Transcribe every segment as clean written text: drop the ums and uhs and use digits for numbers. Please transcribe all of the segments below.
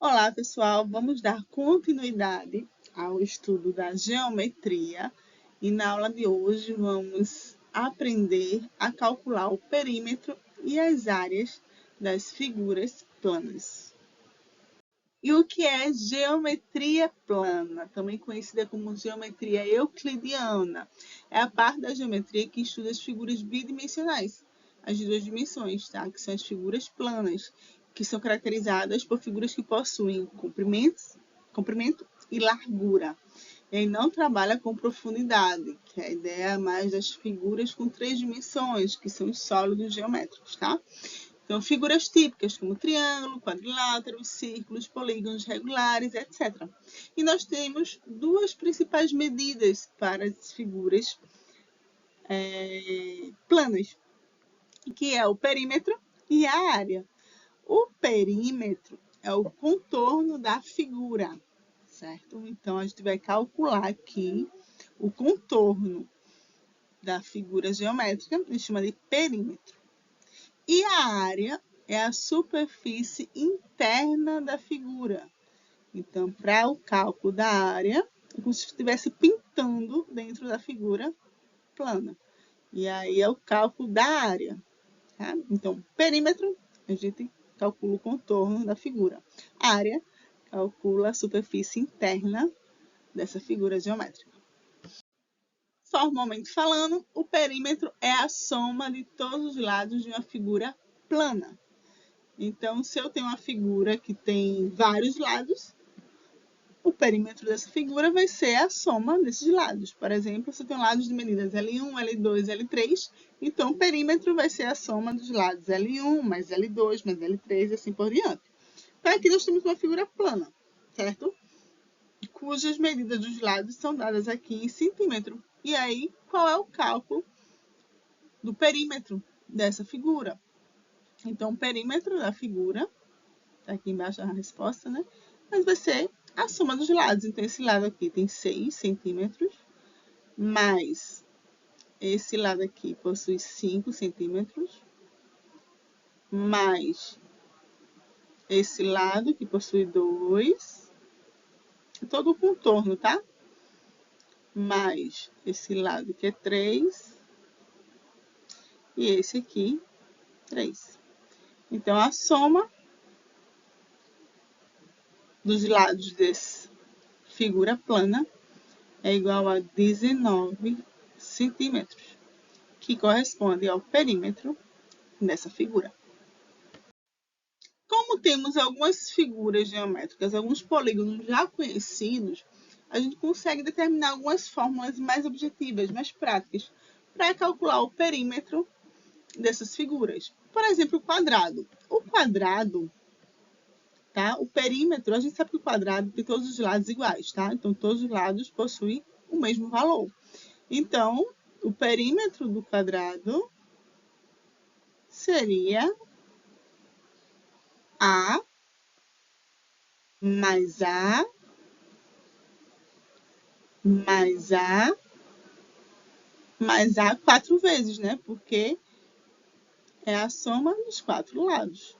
Olá, pessoal! Vamos dar continuidade ao estudo da geometria e na aula de hoje vamos aprender a calcular o perímetro e as áreas das figuras planas. E o que é geometria plana, também conhecida como geometria euclidiana? É a parte da geometria que estuda as figuras bidimensionais, as de duas dimensões, tá? Que são as figuras planas, que são caracterizadas por figuras que possuem comprimento e largura. E aí não trabalha com profundidade, que é a ideia mais das figuras com três dimensões, que são os sólidos geométricos, tá? Então, figuras típicas como triângulo, quadrilátero, círculos, polígonos regulares, etc. E nós temos duas principais medidas para as figuras planas, que é o perímetro e a área. O perímetro é o contorno da figura, certo? Então, a gente vai calcular aqui o contorno da figura geométrica, a gente chama de perímetro. E a área é a superfície interna da figura. Então, para o cálculo da área, é como se estivesse pintando dentro da figura plana. E aí é o cálculo da área. Tá? Então, perímetro, a gente calcula o contorno da figura. Área, calcula a superfície interna dessa figura geométrica. Formalmente falando, o perímetro é a soma de todos os lados de uma figura plana. Então, se eu tenho uma figura que tem vários lados, o perímetro dessa figura vai ser a soma desses lados. Por exemplo, se eu tenho lados de medidas L1, L2, L3, então o perímetro vai ser a soma dos lados L1 mais L2 mais L3 e assim por diante. Então, aqui nós temos uma figura plana, certo? Cujas medidas dos lados são dadas aqui em centímetro. E aí, qual é o cálculo do perímetro dessa figura? Então, o perímetro da figura, está aqui embaixo a resposta, né? Mas vai ser a soma dos lados. Então, esse lado aqui tem 6 centímetros, mais esse lado aqui possui 5 centímetros, mais esse lado que possui 2, todo o contorno, tá? Mais esse lado que é 3, e esse aqui, 3. Então, a soma dos lados dessa figura plana é igual a 19 centímetros, que corresponde ao perímetro dessa figura. Como temos algumas figuras geométricas, alguns polígonos já conhecidos, a gente consegue determinar algumas fórmulas mais objetivas, mais práticas, para calcular o perímetro dessas figuras. Por exemplo, o quadrado. O quadrado, tá? O perímetro, a gente sabe que o quadrado tem todos os lados iguais, tá? Então, todos os lados possuem o mesmo valor. Então, o perímetro do quadrado seria A mais A mais A mais A 4 vezes, né? Porque é a soma dos 4 lados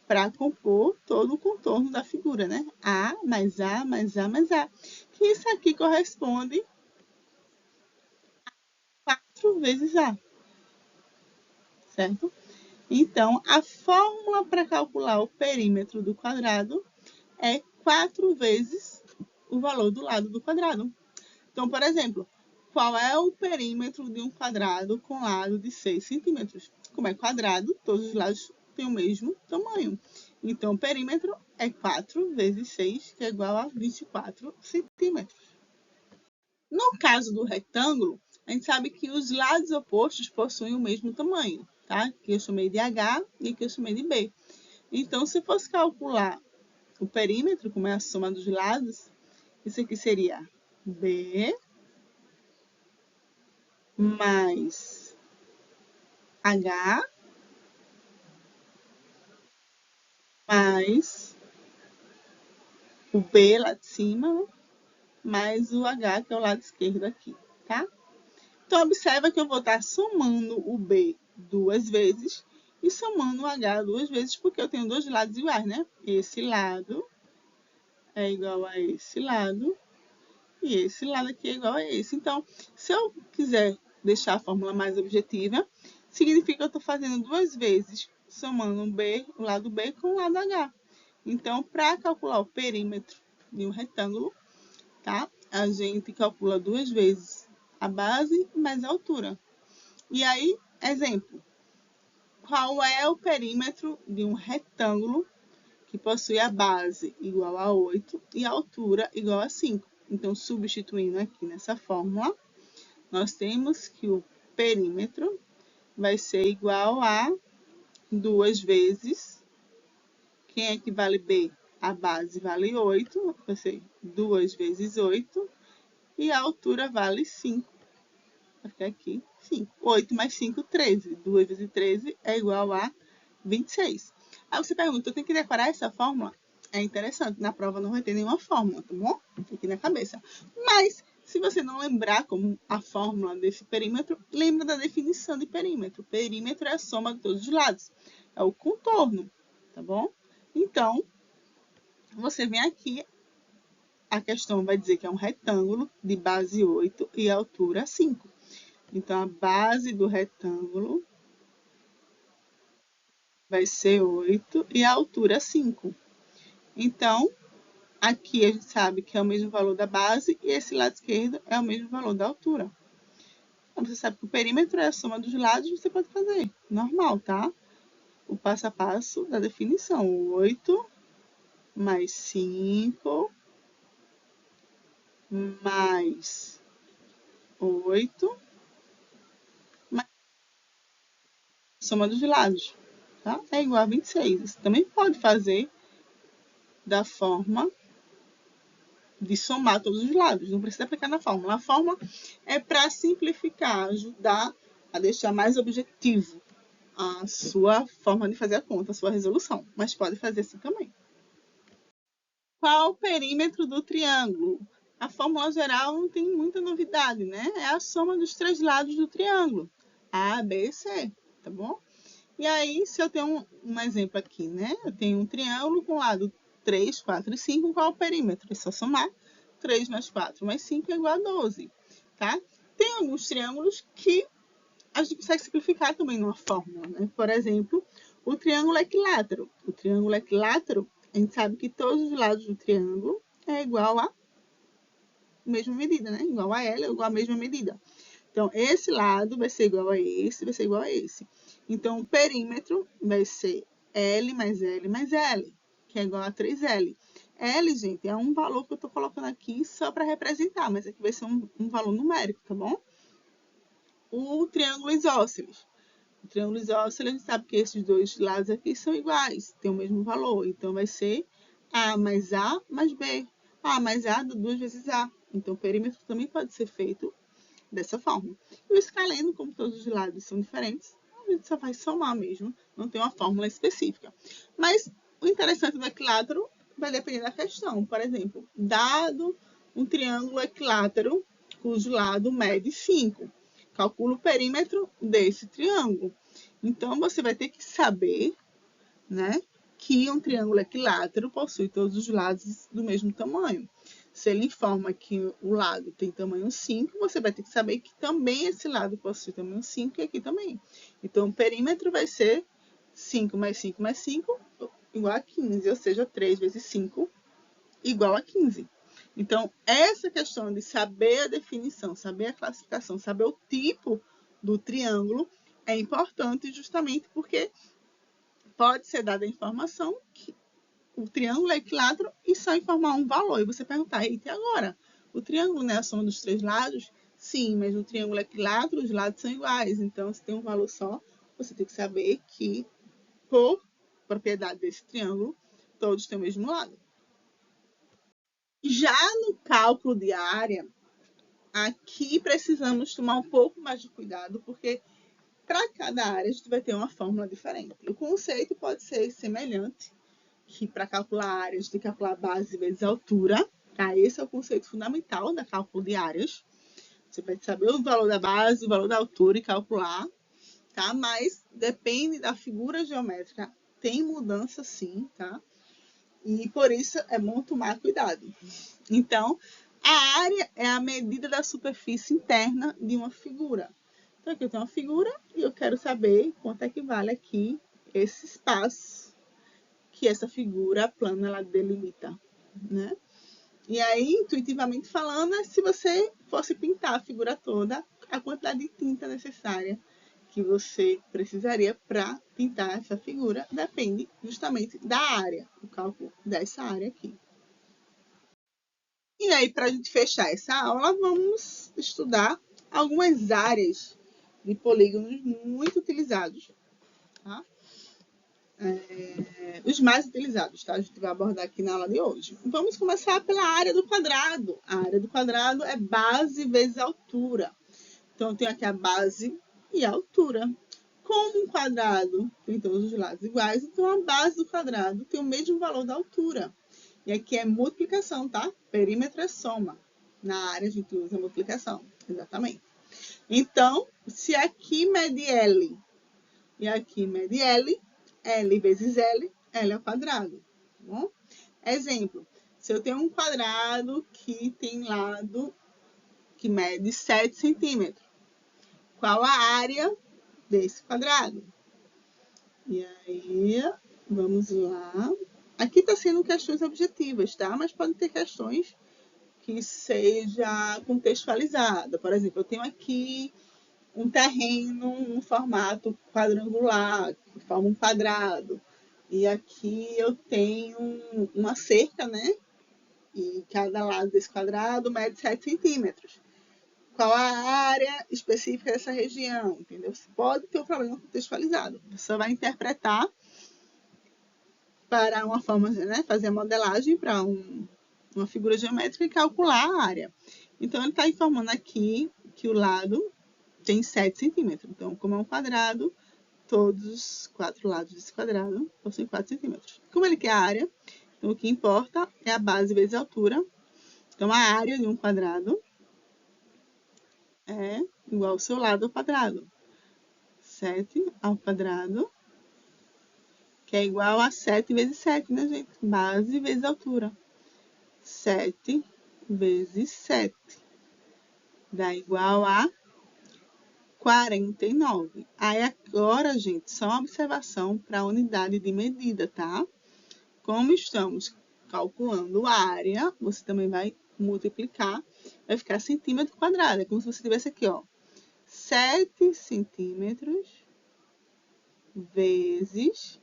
para compor todo o contorno da figura, né? A mais A mais A mais A. Que isso aqui corresponde a 4 vezes A, certo? Então, a fórmula para calcular o perímetro do quadrado é 4 vezes o valor do lado do quadrado. Então, por exemplo, qual é o perímetro de um quadrado com lado de 6 centímetros? Como é quadrado, todos os lados têm o mesmo tamanho. Então, o perímetro é 4 vezes 6, que é igual a 24 centímetros. No caso do retângulo, a gente sabe que os lados opostos possuem o mesmo tamanho, tá? Que eu chamei de H e que eu chamei de B. Então, se fosse calcular o perímetro, como é a soma dos lados, isso aqui seria B mais H mais o B lá de cima, né? Mais o H, que é o lado esquerdo aqui, tá? Então, observa que eu vou estar somando o B 2 vezes e somando o H 2 vezes, porque eu tenho dois lados iguais, né? Esse lado é igual a esse lado, e esse lado aqui é igual a esse. Então, se eu quiser deixar a fórmula mais objetiva, significa que eu estou fazendo duas vezes, somando o lado B com o lado H. Então, para calcular o perímetro de um retângulo, tá? A gente calcula duas vezes a base mais a altura. E aí, exemplo, qual é o perímetro de um retângulo que possui a base igual a 8 e a altura igual a 5? Então, substituindo aqui nessa fórmula, nós temos que o perímetro vai ser igual a 2 vezes, quem é que vale B? A base vale 8, vai ser 2 vezes 8, e a altura vale 5. Vai ficar aqui 5. 8 mais 5, 13. 2 vezes 13 é igual a 26. Aí você pergunta, eu tenho que decorar essa fórmula? É interessante, na prova não vai ter nenhuma fórmula, tá bom? Fique na cabeça. Mas, se você não lembrar como a fórmula desse perímetro, lembra da definição de perímetro. Perímetro é a soma de todos os lados. É o contorno, tá bom? Então, você vem aqui, a questão vai dizer que é um retângulo de base 8 e altura 5. Então, a base do retângulo vai ser 8 e a altura 5. Então, aqui a gente sabe que é o mesmo valor da base e esse lado esquerdo é o mesmo valor da altura. Então, você sabe que o perímetro é a soma dos lados, você pode fazer. Normal, tá? O passo a passo da definição. 8 mais 5 mais 8 mais a soma dos lados. Tá? É igual a 26. Você também pode fazer da forma de somar todos os lados. Não precisa aplicar na fórmula. A fórmula é para simplificar, ajudar a deixar mais objetivo a sua forma de fazer a conta, a sua resolução. Mas pode fazer assim também. Qual o perímetro do triângulo? A fórmula geral não tem muita novidade, né? É a soma dos três lados do triângulo. A, B e C, tá bom? E aí, se eu tenho um exemplo aqui, né? Eu tenho um triângulo com lado 3, 4 e 5, qual é o perímetro? É só somar 3 mais 4 mais 5 é igual a 12, tá? Tem alguns triângulos que a gente consegue simplificar também numa fórmula, né? Por exemplo, o triângulo equilátero. O triângulo equilátero, a gente sabe que todos os lados do triângulo é igual a mesma medida, né? Igual a L, igual a mesma medida. Então, esse lado vai ser igual a esse, vai ser igual a esse. Então, o perímetro vai ser L mais L mais L, que é igual a 3L. L, gente, é um valor que eu estou colocando aqui só para representar, mas aqui vai ser um valor numérico, tá bom? O triângulo isósceles. O triângulo isósceles, a gente sabe que esses dois lados aqui são iguais, tem o mesmo valor. Então, vai ser A mais B. A mais A, 2 vezes A. Então, o perímetro também pode ser feito dessa forma. E o escaleno, como todos os lados são diferentes, a gente só vai somar mesmo, não tem uma fórmula específica. Mas o interessante do equilátero vai depender da questão. Por exemplo, dado um triângulo equilátero cujo lado mede 5, calcula o perímetro desse triângulo. Então, você vai ter que saber, né, que um triângulo equilátero possui todos os lados do mesmo tamanho. Se ele informa que o lado tem tamanho 5, você vai ter que saber que também esse lado possui tamanho 5 e aqui também. Então, o perímetro vai ser 5 mais 5 mais 5 igual a 15, ou seja, 3 vezes 5 igual a 15. Então, essa questão de saber a definição, saber a classificação, saber o tipo do triângulo é importante justamente porque pode ser dada a informação que o triângulo é equilátero e só informar um valor. E você perguntar, eita, e agora? O triângulo não é a soma dos três lados? Sim, mas no triângulo equilátero os lados são iguais. Então, se tem um valor só, você tem que saber que, por propriedade desse triângulo, todos têm o mesmo lado. Já no cálculo de área, aqui precisamos tomar um pouco mais de cuidado, porque para cada área a gente vai ter uma fórmula diferente. O conceito pode ser semelhante, que para calcular áreas, a gente tem que calcular base vezes altura. Tá? Esse é o conceito fundamental da cálculo de áreas. Você vai saber o valor da base, o valor da altura e calcular. Tá? Mas depende da figura geométrica. Tem mudança sim, tá? E por isso é bom tomar cuidado. Então, a área é a medida da superfície interna de uma figura. Então, aqui eu tenho uma figura e eu quero saber quanto é que vale aqui esse espaço que essa figura plana ela delimita, né? E aí, intuitivamente falando, se você fosse pintar a figura toda, a quantidade de tinta necessária que você precisaria para pintar essa figura depende justamente da área, o cálculo dessa área aqui. E aí, para a gente fechar essa aula, vamos estudar algumas áreas de polígonos muito utilizados, tá? Os mais utilizados, tá? A gente vai abordar aqui na aula de hoje. Vamos começar pela área do quadrado. A área do quadrado é base vezes altura. Então, eu tenho aqui a base e a altura. Como um quadrado tem todos os lados iguais, então a base do quadrado tem o mesmo valor da altura. E aqui é multiplicação, tá? Perímetro é soma. Na área a gente usa multiplicação, exatamente. Então, se aqui mede L e aqui mede L, L vezes L, L ao quadrado, tá bom? Exemplo, se eu tenho um quadrado que tem lado que mede 7 centímetros, qual a área desse quadrado? E aí, vamos lá. Aqui está sendo questões objetivas, tá? Mas pode ter questões que seja contextualizada. Por exemplo, eu tenho aqui um terreno, um formato quadrangular, que forma um quadrado. E aqui eu tenho uma cerca, né? E cada lado desse quadrado mede 7 centímetros. Qual a área específica dessa região, entendeu? Você pode ter um problema contextualizado. Você vai interpretar para uma forma, né? Fazer a modelagem para uma figura geométrica e calcular a área. Então, ele está informando aqui que o lado tem 7 centímetros. Então, como é um quadrado, todos os 4 lados desse quadrado possuem 4 centímetros. Como ele quer a área, então o que importa é a base vezes a altura. Então, a área de um quadrado é igual ao seu lado ao quadrado. 7 ao quadrado, que é igual a 7 vezes 7, né, gente? Base vezes altura. 7 vezes 7 dá igual a 49. Aí agora, gente, só uma observação para a unidade de medida, tá? Como estamos calculando a área, você também vai multiplicar, vai ficar centímetro quadrado. É como se você tivesse aqui, ó, 7 centímetros vezes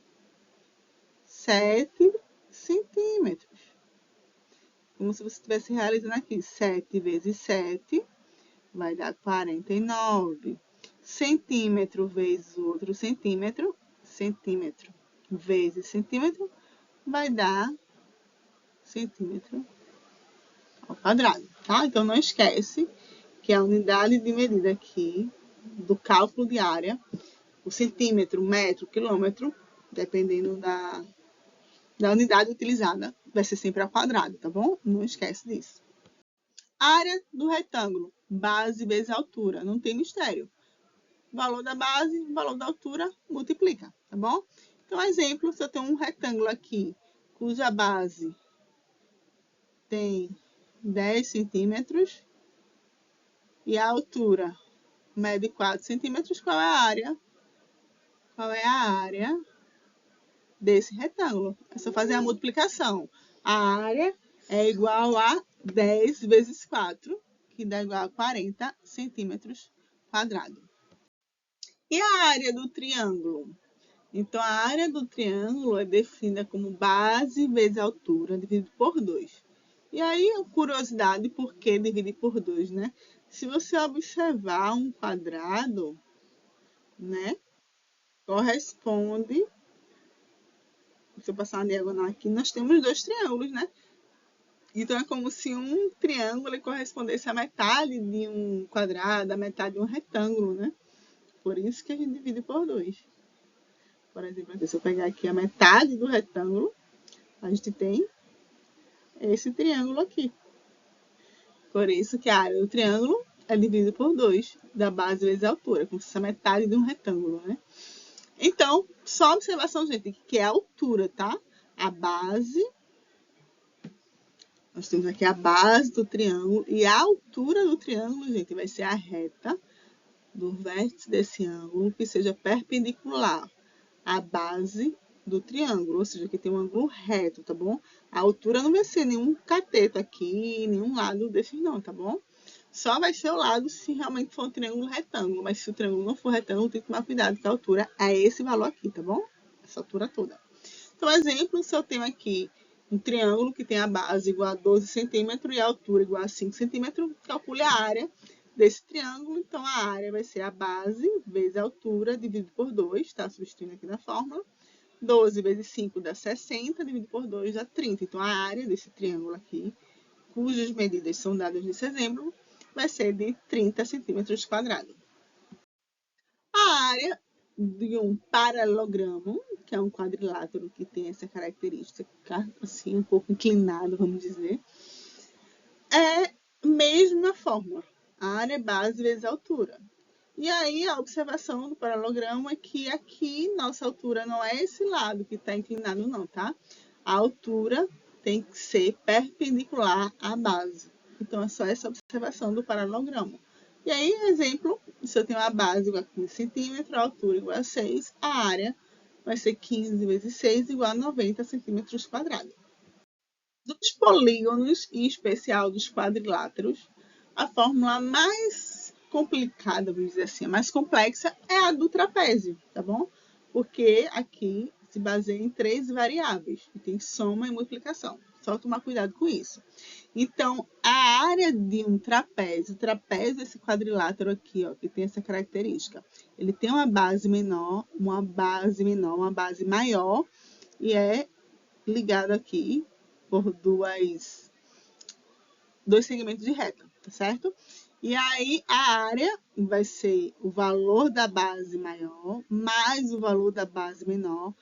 7 centímetros. Como se você estivesse realizando aqui, 7 vezes 7 vai dar 49. Centímetro vezes o outro centímetro, centímetro vezes centímetro, vai dar centímetro ao quadrado, tá? Então, não esquece que a unidade de medida aqui do cálculo de área, o centímetro, metro, quilômetro, dependendo da unidade utilizada, vai ser sempre ao quadrado, tá bom? Não esquece disso. Área do retângulo, base vezes altura, não tem mistério. Valor da base, valor da altura, multiplica, tá bom? Então, exemplo, se eu tenho um retângulo aqui, cuja base tem 10 centímetros e a altura mede 4 centímetros, qual é a área? Qual é a área desse retângulo? É só fazer a multiplicação. A área é igual a 10 vezes 4, que dá igual a 40 centímetros quadrados. E a área do triângulo? Então, a área do triângulo é definida como base vezes altura, dividido por 2. E aí, curiosidade, por que dividir por 2, né? Se você observar um quadrado, né, corresponde... Se eu passar uma diagonal aqui, nós temos 2 triângulos, né? Então, é como se um triângulo correspondesse à metade de um quadrado, à metade de um retângulo, né? Por isso que a gente divide por 2. Por exemplo, se eu pegar aqui a metade do retângulo, a gente tem esse triângulo aqui. Por isso que a área do triângulo é dividida por 2, da base vezes a altura, como se fosse a metade de um retângulo, né? Então, só observação, gente, que é a altura, tá? A base Nós temos aqui a base do triângulo e a altura do triângulo, gente, vai ser a reta do vértice desse ângulo que seja perpendicular à base do triângulo, ou seja, que tem um ângulo reto, tá bom? A altura não vai ser nenhum cateto aqui, nenhum lado desses não, tá bom? Só vai ser o lado se realmente for um triângulo retângulo, mas se o triângulo não for retângulo, tem que tomar cuidado que a altura é esse valor aqui, tá bom? Essa altura toda. Então, exemplo, se eu tenho aqui um triângulo que tem a base igual a 12 centímetros e a altura igual a 5 centímetros, calcule a área desse triângulo. Então, a área vai ser a base vezes a altura dividido por 2, tá? Substituindo aqui na fórmula. 12 vezes 5 dá 60, dividido por 2 dá 30. Então, a área desse triângulo aqui, cujas medidas são dadas nesse exemplo, vai ser de 30 centímetros quadrados. A área de um paralelogramo, que é um quadrilátero que tem essa característica, assim, um pouco inclinado, vamos dizer, é a mesma fórmula. A área é base vezes a altura. E aí, a observação do paralelogramo é que aqui nossa altura não é esse lado que está inclinado, não, tá? A altura tem que ser perpendicular à base. Então, é só essa observação do paralelogramo. E aí, exemplo, se eu tenho a base igual a 15 centímetros, a altura igual a 6, a área vai ser 15 vezes 6 igual a 90 centímetros quadrados. Dos polígonos, em especial dos quadriláteros, a fórmula mais complicada, vamos dizer assim, a mais complexa é a do trapézio, tá bom? Porque aqui se baseia em 3 variáveis, e tem soma e multiplicação. Só tomar cuidado com isso. Então, a área de um trapézio, o trapézio desse quadrilátero aqui, ó, que tem essa característica, ele tem uma base menor, uma base maior, e é ligado aqui por dois segmentos de reta, tá certo? E aí, a área vai ser o valor da base maior mais o valor da base menor,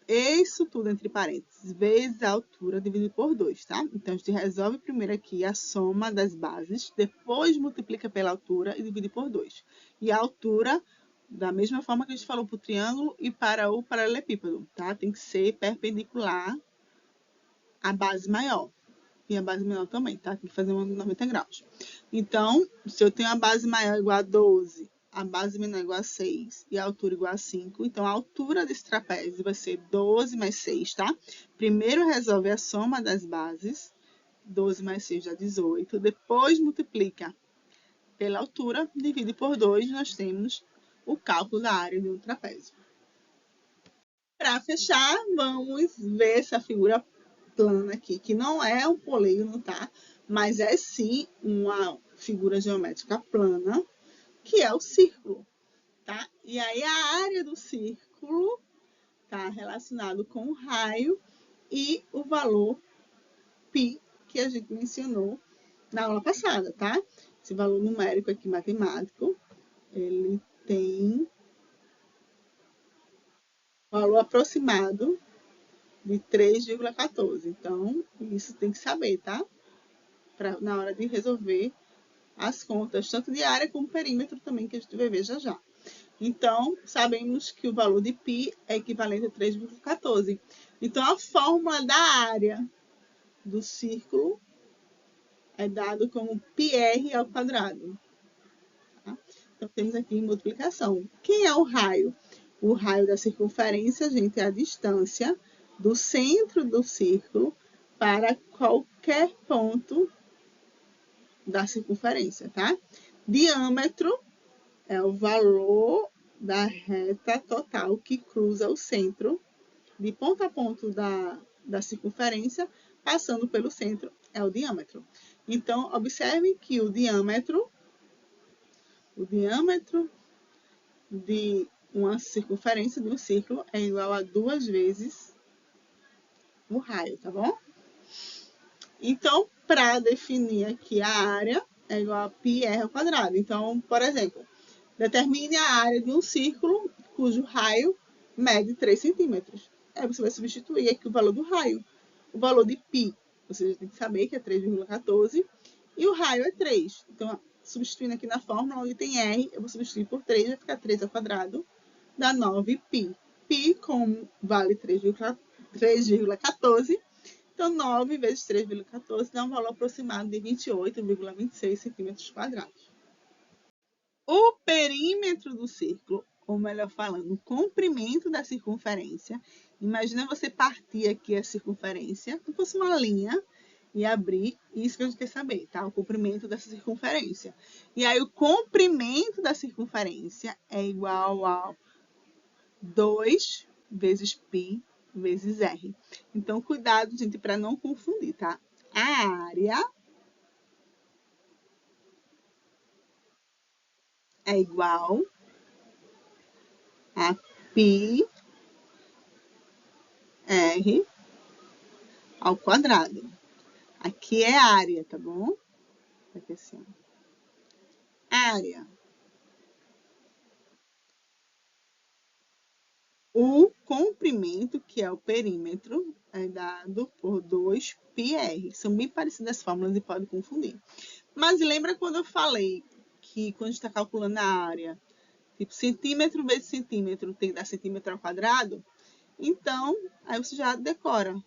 isso tudo entre parênteses, vezes a altura dividido por 2, tá? Então, a gente resolve primeiro aqui a soma das bases, depois multiplica pela altura e divide por 2. E a altura, da mesma forma que a gente falou para o triângulo e para o paralelepípedo, tá? Tem que ser perpendicular à base maior. E a base menor também, tá? Tem que fazer um 90 graus. Então, se eu tenho a base maior igual a 12, a base menor igual a 6 e a altura igual a 5, então a altura desse trapézio vai ser 12 mais 6, tá? Primeiro resolve a soma das bases, 12 mais 6 dá 18, depois multiplica pela altura, divide por 2, nós temos o cálculo da área de um trapézio. Para fechar, vamos ver essa figura plana aqui, que não é um polígono, tá? Mas é sim uma figura geométrica plana, que é o círculo, tá? E aí a área do círculo tá relacionado com o raio e o valor π que a gente mencionou na aula passada, tá? Esse valor numérico aqui matemático, ele tem valor aproximado de 3,14. Então, isso tem que saber, tá? Na hora de resolver as contas, tanto de área como perímetro também, que a gente vai ver já já. Então, sabemos que o valor de π é equivalente a 3,14. Então, a fórmula da área do círculo é dado como πr ao quadrado. Tá? Então, temos aqui multiplicação. Quem é o raio? O raio da circunferência, gente, é a distância do centro do círculo para qualquer ponto da circunferência, tá? Diâmetro é o valor da reta total que cruza o centro de ponto a ponto da circunferência, passando pelo centro, é o diâmetro. Então, observe que o diâmetro de uma circunferência de um círculo é igual a 2 vezes o raio, tá bom? Então, para definir aqui a área, é igual a πr ao quadrado. Então, por exemplo, determine a área de um círculo cujo raio mede 3 centímetros. Aí você vai substituir aqui o valor do raio. O valor de π, você tem que saber que é 3,14, e o raio é 3. Então, substituindo aqui na fórmula, onde tem r, eu vou substituir por 3, vai ficar 3 ao quadrado, dá 9π. π, como vale 3,14, Então, 9 vezes 3,14 dá um valor aproximado de 28,26 centímetros quadrados. O perímetro do círculo, ou melhor falando, o comprimento da circunferência. Imagina você partir aqui a circunferência, como fosse uma linha, e abrir, isso que a gente quer saber, tá? O comprimento dessa circunferência. E aí, o comprimento da circunferência é igual a 2 vezes π vezes r. Então, cuidado, gente, para não confundir, tá? A área é igual a πr ao quadrado. Aqui é área, tá bom? Aqui assim, área. O comprimento, que é o perímetro, é dado por 2πr. São bem parecidas as fórmulas e pode confundir. Mas lembra quando eu falei que quando a gente está calculando a área, tipo centímetro vezes centímetro tem que dar centímetro ao quadrado? Então, aí você já decora.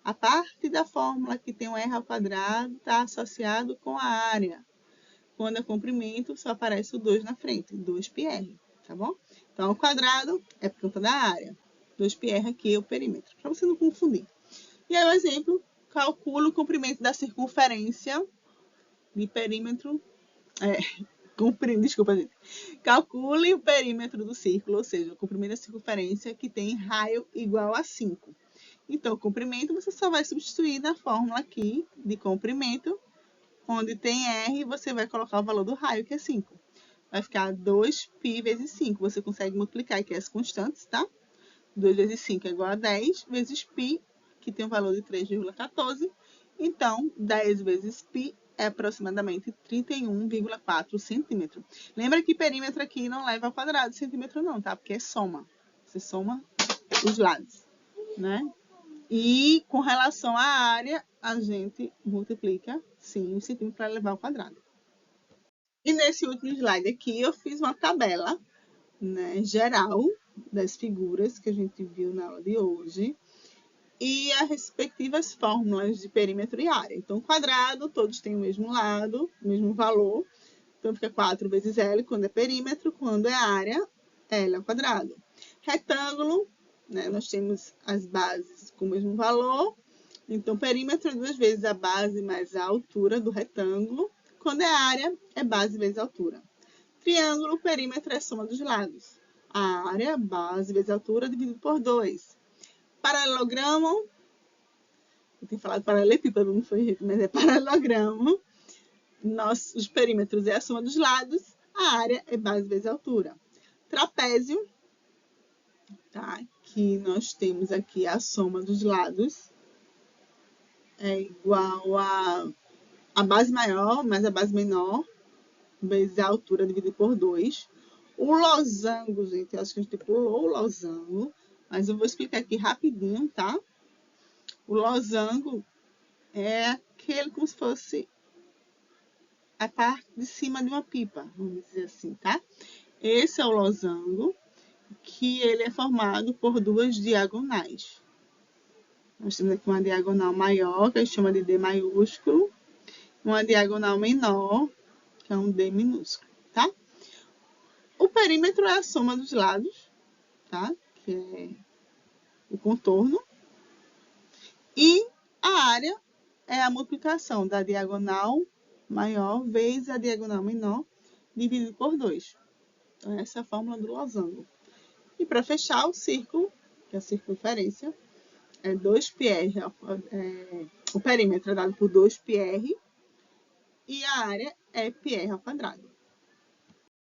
A parte da fórmula que tem o r ao quadrado está associado com a área. Quando é comprimento, só aparece o 2 na frente, 2πr, tá bom? Então, ao quadrado é por conta da área. 2πr aqui é o perímetro, para você não confundir. E aí, o exemplo, calcula o comprimento da circunferência de perímetro. Desculpa, gente. Calcule o perímetro do círculo, ou seja, o comprimento da circunferência que tem raio igual a 5. Então, o comprimento você só vai substituir na fórmula aqui de comprimento, onde tem R, você vai colocar o valor do raio, que é 5. Vai ficar 2π vezes 5. Você consegue multiplicar aqui as constantes, tá? 2 vezes 5 é igual a 10, vezes π, que tem um valor de 3,14. Então, 10 vezes π é aproximadamente 31,4 centímetros. Lembra que perímetro aqui não leva ao quadrado de centímetro não, tá? Porque é soma. Você soma os lados, né? E com relação à área, a gente multiplica, sim, o centímetro para levar ao quadrado. E nesse último slide aqui, eu fiz uma tabela, né, geral das figuras que a gente viu na aula de hoje e as respectivas fórmulas de perímetro e área. Então, quadrado, todos têm o mesmo lado, o mesmo valor. Então, fica 4 vezes L quando é perímetro, quando é área, L ao quadrado. Retângulo, né, nós temos as bases com o mesmo valor. Então, perímetro é 2 vezes a base mais a altura do retângulo. Quando é área, é base vezes a altura. Triângulo, perímetro é a soma dos lados. A área, base vezes a altura, dividido por 2. Paralelogramo, eu tenho falado paralelepípedo, não foi, mas é paralelogramo. Os perímetros é a soma dos lados, a área é base vezes a altura. Trapézio, tá? Que nós temos aqui a soma dos lados é igual a base maior mais a base menor vezes a altura dividido por 2. O losango, gente, eu acho que a gente pulou o losango, mas eu vou explicar aqui rapidinho, tá? O losango é aquele como se fosse a parte de cima de uma pipa, vamos dizer assim, tá? Esse é o losango, que ele é formado por duas diagonais. Nós temos aqui uma diagonal maior, que a gente chama de D maiúsculo, uma diagonal menor, que é um D minúsculo, tá? O perímetro é a soma dos lados, tá? Que é o contorno. E a área é a multiplicação da diagonal maior vezes a diagonal menor, dividido por 2. Então, essa é a fórmula do losango. E para fechar, o círculo, que é a circunferência, é 2πr. O perímetro é dado por 2πr e a área é πr ao quadrado.